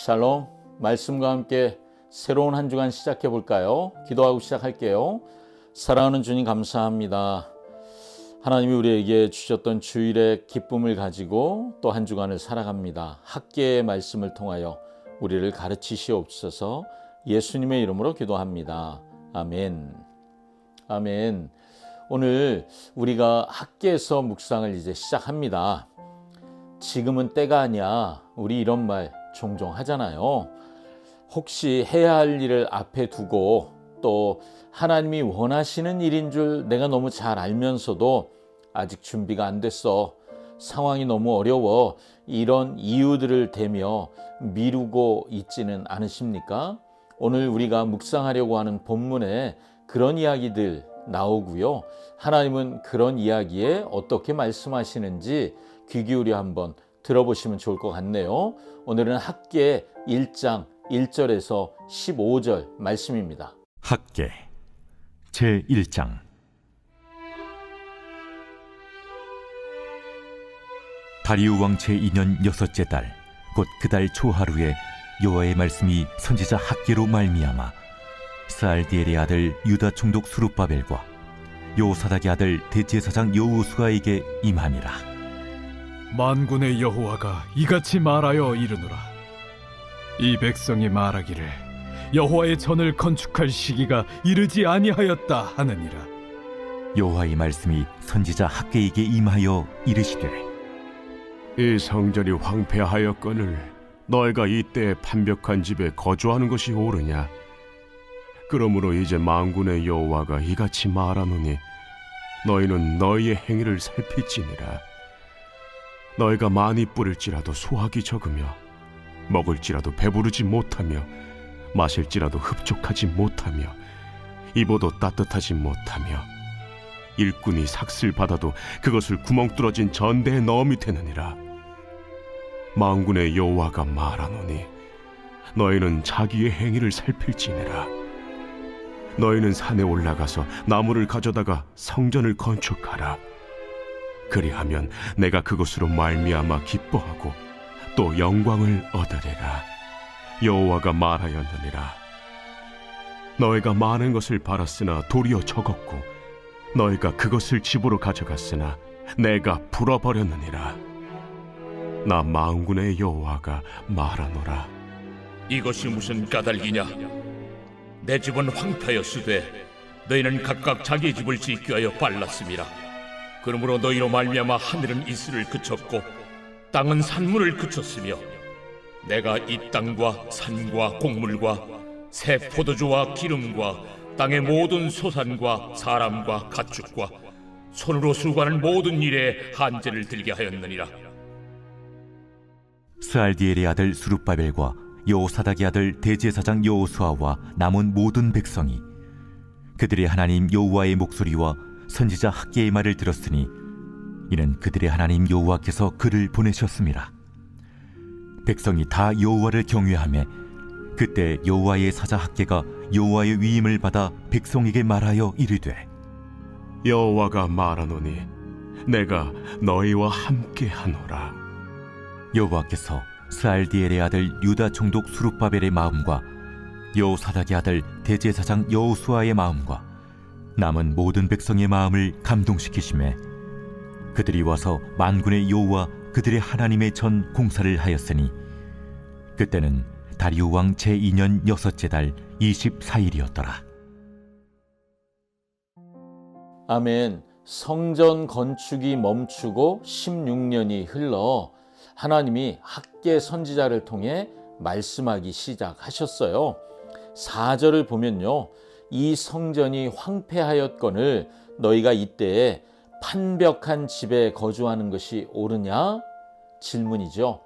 샬롬, 말씀과 함께 새로운 한 주간 시작해 볼까요? 기도하고 시작할게요. 사랑하는 주님 감사합니다. 하나님이 우리에게 주셨던 주일의 기쁨을 가지고 또 한 주간을 살아갑니다. 학계의 말씀을 통하여 우리를 가르치시옵소서. 예수님의 이름으로 기도합니다. 아멘. 아멘. 오늘 우리가 학계에서 묵상을 이제 시작합니다. 지금은 때가 아니야. 우리 이런 말 종종 하잖아요. 혹시 해야 할 일을 앞에 두고 또 하나님이 원하시는 일인 줄 내가 너무 잘 알면서도 아직 준비가 안 됐어. 상황이 너무 어려워. 이런 이유들을 대며 미루고 있지는 않으십니까? 오늘 우리가 묵상하려고 하는 본문에 그런 이야기들 나오고요. 하나님은 그런 이야기에 어떻게 말씀하시는지 귀 기울여 한번 들어보시면 좋을 것 같네요. 오늘은 학계 1장 1절에서 15절 말씀입니다. 학계 제1장. 다리우 왕 제2년 여섯째 달 곧 그 달 초하루에 여호와의 말씀이 선지자 학계로 말미암아 스알디엘의 아들 유다 총독 스룹바벨과 요사닥의 아들 대제사장 여호수아에게 임하니라. 만군의 여호와가 이같이 말하여 이르노라. 이 백성이 말하기를 여호와의 전을 건축할 시기가 이르지 아니하였다 하느니라. 여호와의 말씀이 선지자 학계에게 임하여 이르시되 이 성전이 황폐하였거늘 너희가 이때 판벽한 집에 거주하는 것이 옳으냐? 그러므로 이제 만군의 여호와가 이같이 말하노니 너희는 너희의 행위를 살필지니라. 너희가 많이 뿌릴지라도 수확이 적으며 먹을지라도 배부르지 못하며 마실지라도 흡족하지 못하며 입어도 따뜻하지 못하며 일꾼이 삭슬 받아도 그것을 구멍 뚫어진 전대에 넣음이 되느니라. 만군의 여호와가 말하노니 너희는 자기의 행위를 살필지니라. 너희는 산에 올라가서 나무를 가져다가 성전을 건축하라. 그리하면 내가 그것으로 말미암아 기뻐하고 또 영광을 얻으리라. 여호와가 말하였느니라. 너희가 많은 것을 바랐으나 도리어 적었고 너희가 그것을 집으로 가져갔으나 내가 불어버렸느니라. 나 만군의 여호와가 말하노라. 이것이 무슨 까닭이냐? 내 집은 황폐하였으되 너희는 각각 자기 집을 짓기 위하여 빨랐음이라. 그러므로 너희로 말미암아 하늘은 이슬을 그쳤고 땅은 산물을 그쳤으며 내가 이 땅과 산과 곡물과 새 포도주와 기름과 땅의 모든 소산과 사람과 가축과 손으로 수고하는 모든 일에 한제를 들게 하였느니라. 스알디엘의 아들 스룹바벨과 여호사닥의 아들 대제사장 여호수아와 남은 모든 백성이 그들의 하나님 여호와의 목소리와 선지자 학계의 말을 들었으니 이는 그들의 하나님 여호와께서 그를 보내셨습니다. 백성이 다 여호와를 경외하며 그때 여호와의 사자 학계가 여호와의 위임을 받아 백성에게 말하여 이르되 여호와가 말하노니 내가 너희와 함께 하노라. 여호와께서 스알디엘의 아들 유다 총독 스룹바벨의 마음과 여호사닥의 아들 대제사장 여호수아의 마음과 남은 모든 백성의 마음을 감동시키시매 그들이 와서 만군의 여호와 그들의 하나님의 전 공사를 하였으니 그때는 다리우 왕 제2년 여섯째 달 24일이었더라. 아멘. 성전 건축이 멈추고 16년이 흘러 하나님이 학계 선지자를 통해 말씀하기 시작하셨어요. 4절을 보면요. 이 성전이 황폐하였거늘 너희가 이때에 판벽한 집에 거주하는 것이 옳으냐? 질문이죠.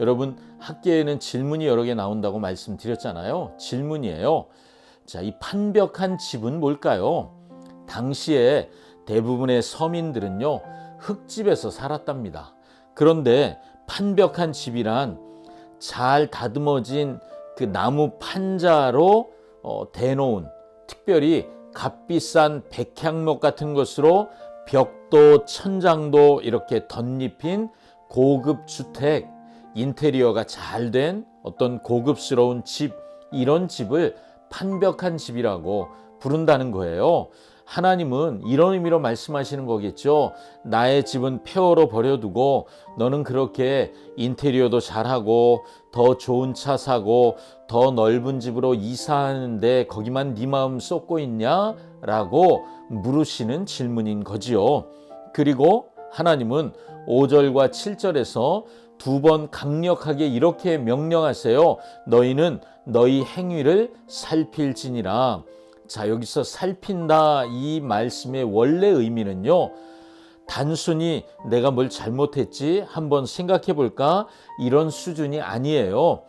여러분, 학계에는 질문이 여러 개 나온다고 말씀드렸잖아요. 질문이에요. 자, 이 판벽한 집은 뭘까요? 당시에 대부분의 서민들은요, 흙집에서 살았답니다. 그런데 판벽한 집이란 잘 다듬어진 그 나무 판자로 대놓은, 특별히 값비싼 백향목 같은 것으로 벽도 천장도 이렇게 덧입힌 고급 주택, 인테리어가 잘 된 어떤 고급스러운 집, 이런 집을 판벽한 집이라고 부른다는 거예요. 하나님은 이런 의미로 말씀하시는 거겠죠. 나의 집은 폐허로 버려두고 너는 그렇게 인테리어도 잘하고 더 좋은 차 사고 더 넓은 집으로 이사하는데 거기만 네 마음 쏟고 있냐? 라고 물으시는 질문인 거지요. 그리고 하나님은 5절과 7절에서 두 번 강력하게 이렇게 명령하세요. 너희는 너희 행위를 살필지니라. 자, 여기서 살핀다 이 말씀의 원래 의미는요, 단순히 내가 뭘 잘못했지 한번 생각해 볼까 이런 수준이 아니에요.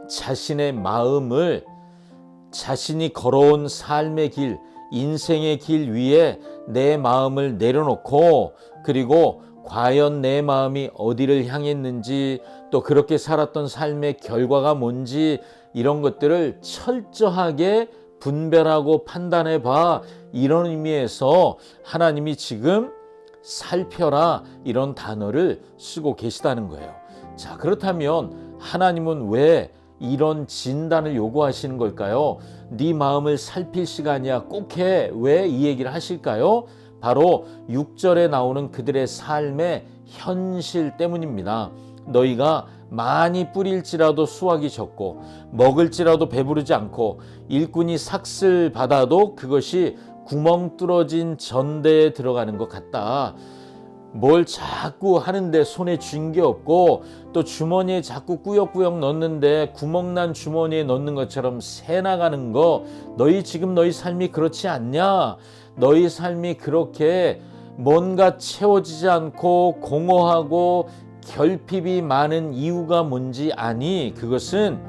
자신의 마음을, 자신이 걸어온 삶의 길, 인생의 길 위에 내 마음을 내려놓고, 그리고 과연 내 마음이 어디를 향했는지, 또 그렇게 살았던 삶의 결과가 뭔지, 이런 것들을 철저하게 분별하고 판단해 봐. 이런 의미에서 하나님이 지금 살펴라 이런 단어를 쓰고 계시다는 거예요. 자, 그렇다면 하나님은 왜 이런 진단을 요구하시는 걸까요? 네 마음을 살필 시간이야 꼭 해. 왜 이 얘기를 하실까요? 바로 6절에 나오는 그들의 삶의 현실 때문입니다. 너희가 많이 뿌릴지라도 수확이 적고 먹을지라도 배부르지 않고 일꾼이 삭슬 받아도 그것이 구멍 뚫어진 전대에 들어가는 것 같다. 뭘 자꾸 하는데 손에 쥔 게 없고 또 주머니에 자꾸 꾸역꾸역 넣는데 구멍난 주머니에 넣는 것처럼 새 나가는 거, 너희 지금 너희 삶이 그렇지 않냐? 너희 삶이 그렇게 뭔가 채워지지 않고 공허하고 결핍이 많은 이유가 뭔지 아니? 그것은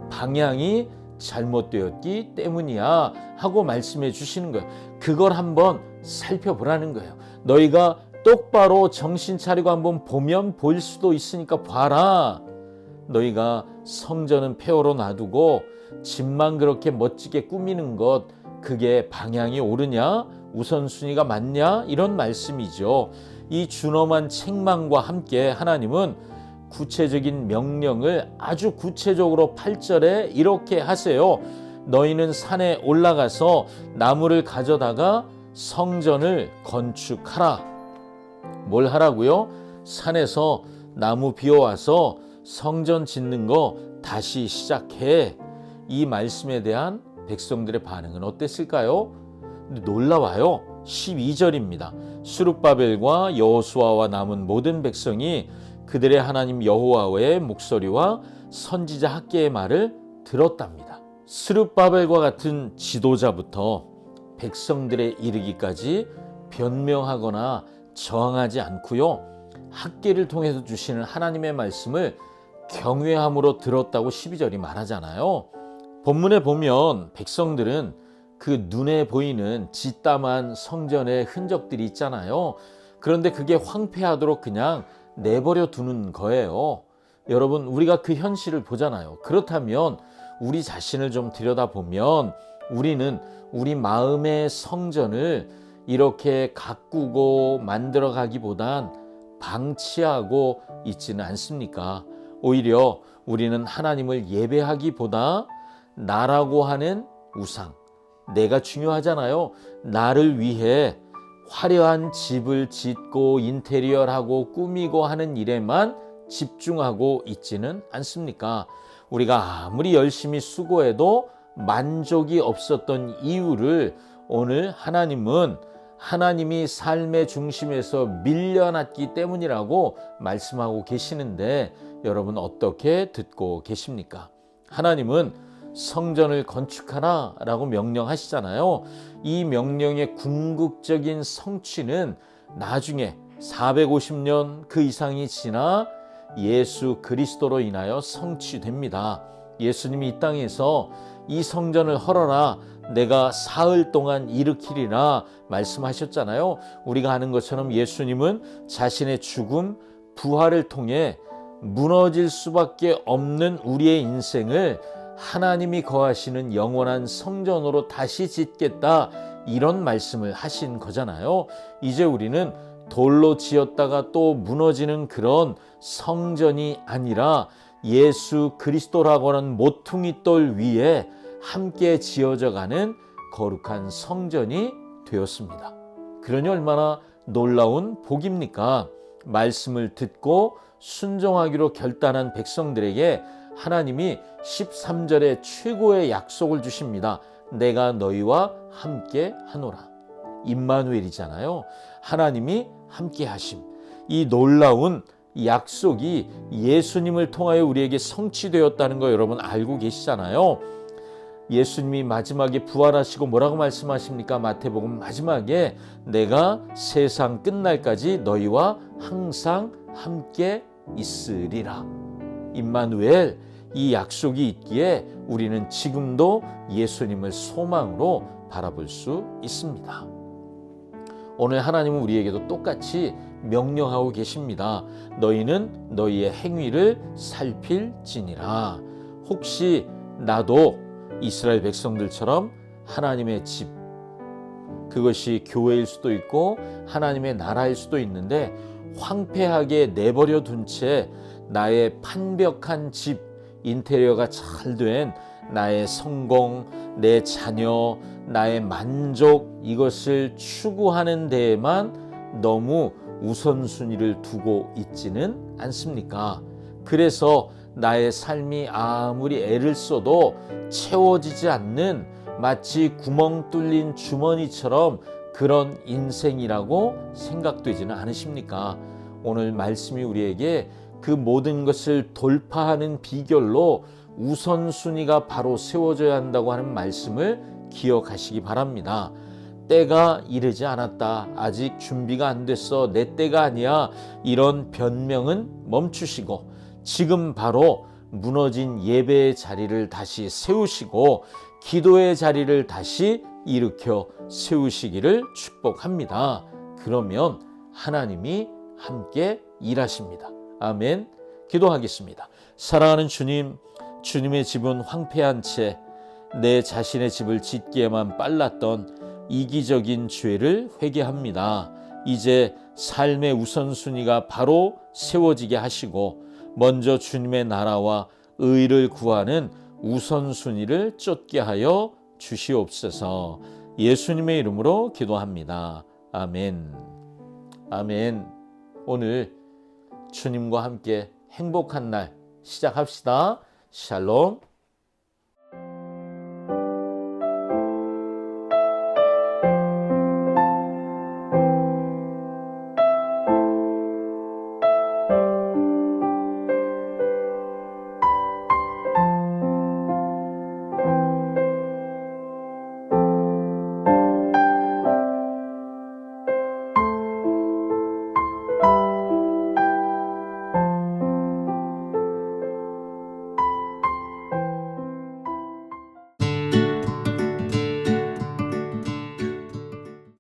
방향이 잘못되었기 때문이야 하고 말씀해 주시는 거예요. 그걸 한번 살펴보라는 거예요. 너희가 똑바로 정신 차리고 한번 보면 보일 수도 있으니까 봐라. 너희가 성전은 폐허로 놔두고 집만 그렇게 멋지게 꾸미는 것, 그게 방향이 옳으냐? 우선순위가 맞냐? 이런 말씀이죠. 이 준엄한 책망과 함께 하나님은 구체적인 명령을 아주 구체적으로 8절에 이렇게 하세요. 너희는 산에 올라가서 나무를 가져다가 성전을 건축하라. 뭘 하라고요? 산에서 나무 비워와서 성전 짓는 거 다시 시작해. 이 말씀에 대한 백성들의 반응은 어땠을까요? 놀라워요. 12절입니다. 스룹바벨과 여호수아와 남은 모든 백성이 그들의 하나님 여호와의 목소리와 선지자 학개의 말을 들었답니다. 스룹바벨과 같은 지도자부터 백성들에 이르기까지 변명하거나 저항하지 않고요, 학개를 통해서 주시는 하나님의 말씀을 경외함으로 들었다고 12절이 말하잖아요. 본문에 보면 백성들은 그 눈에 보이는 짓담한 성전의 흔적들이 있잖아요. 그런데 그게 황폐하도록 그냥 내버려 두는 거예요. 여러분, 우리가 그 현실을 보잖아요. 그렇다면 우리 자신을 좀 들여다보면 우리는 우리 마음의 성전을 이렇게 가꾸고 만들어가기보단 방치하고 있지는 않습니까? 오히려 우리는 하나님을 예배하기보다 나라고 하는 우상, 내가 중요하잖아요. 나를 위해 화려한 집을 짓고 인테리어하고 꾸미고 하는 일에만 집중하고 있지는 않습니까? 우리가 아무리 열심히 수고해도 만족이 없었던 이유를 오늘 하나님은 하나님이 삶의 중심에서 밀려났기 때문이라고 말씀하고 계시는데, 여러분 어떻게 듣고 계십니까? 하나님은 성전을 건축하라 라고 명령하시잖아요. 이 명령의 궁극적인 성취는 나중에 450년 그 이상이 지나 예수 그리스도로 인하여 성취됩니다. 예수님이 이 땅에서 이 성전을 헐어라, 내가 사흘 동안 일으키리라 말씀하셨잖아요. 우리가 아는 것처럼 예수님은 자신의 죽음, 부활을 통해 무너질 수밖에 없는 우리의 인생을 하나님이 거하시는 영원한 성전으로 다시 짓겠다, 이런 말씀을 하신 거잖아요. 이제 우리는 돌로 지었다가 또 무너지는 그런 성전이 아니라 예수 그리스도라고 하는 모퉁이 돌 위에 함께 지어져 가는 거룩한 성전이 되었습니다. 그러니 얼마나 놀라운 복입니까? 말씀을 듣고 순종하기로 결단한 백성들에게 하나님이 13절에 최고의 약속을 주십니다. 내가 너희와 함께 하노라. 임마누엘이잖아요. 하나님이 함께 하심. 이 놀라운 약속이 예수님을 통하여 우리에게 성취되었다는 거 여러분 알고 계시잖아요. 예수님이 마지막에 부활하시고 뭐라고 말씀하십니까? 마태복음 마지막에 내가 세상 끝날까지 너희와 항상 함께 있으리라. 임마누엘, 이 약속이 있기에 우리는 지금도 예수님을 소망으로 바라볼 수 있습니다. 오늘 하나님은 우리에게도 똑같이 명령하고 계십니다. 너희는 너희의 행위를 살필지니라. 혹시 나도 이스라엘 백성들처럼 하나님의 집, 그것이 교회일 수도 있고 하나님의 나라일 수도 있는데 황폐하게 내버려 둔 채 나의 판벽한 집, 인테리어가 잘 된 나의 성공, 내 자녀, 나의 만족, 이것을 추구하는 데에만 너무 우선순위를 두고 있지는 않습니까? 그래서 나의 삶이 아무리 애를 써도 채워지지 않는 마치 구멍 뚫린 주머니처럼 그런 인생이라고 생각되지는 않으십니까? 오늘 말씀이 우리에게 그 모든 것을 돌파하는 비결로 우선순위가 바로 세워져야 한다고 하는 말씀을 기억하시기 바랍니다. 때가 이르지 않았다. 아직 준비가 안 됐어. 내 때가 아니야. 이런 변명은 멈추시고 지금 바로 무너진 예배의 자리를 다시 세우시고 기도의 자리를 다시 일으켜 세우시기를 축복합니다. 그러면 하나님이 함께 일하십니다. 아멘. 기도하겠습니다. 사랑하는 주님, 주님의 집은 황폐한 채 내 자신의 집을 짓기에만 빨랐던 이기적인 죄를 회개합니다. 이제 삶의 우선순위가 바로 세워지게 하시고 먼저 주님의 나라와 의를 구하는 우선순위를 쫓게 하여 주시옵소서. 예수님의 이름으로 기도합니다. 아멘. 아멘. 오늘 주님과 함께 행복한 날 시작합시다. 샬롬.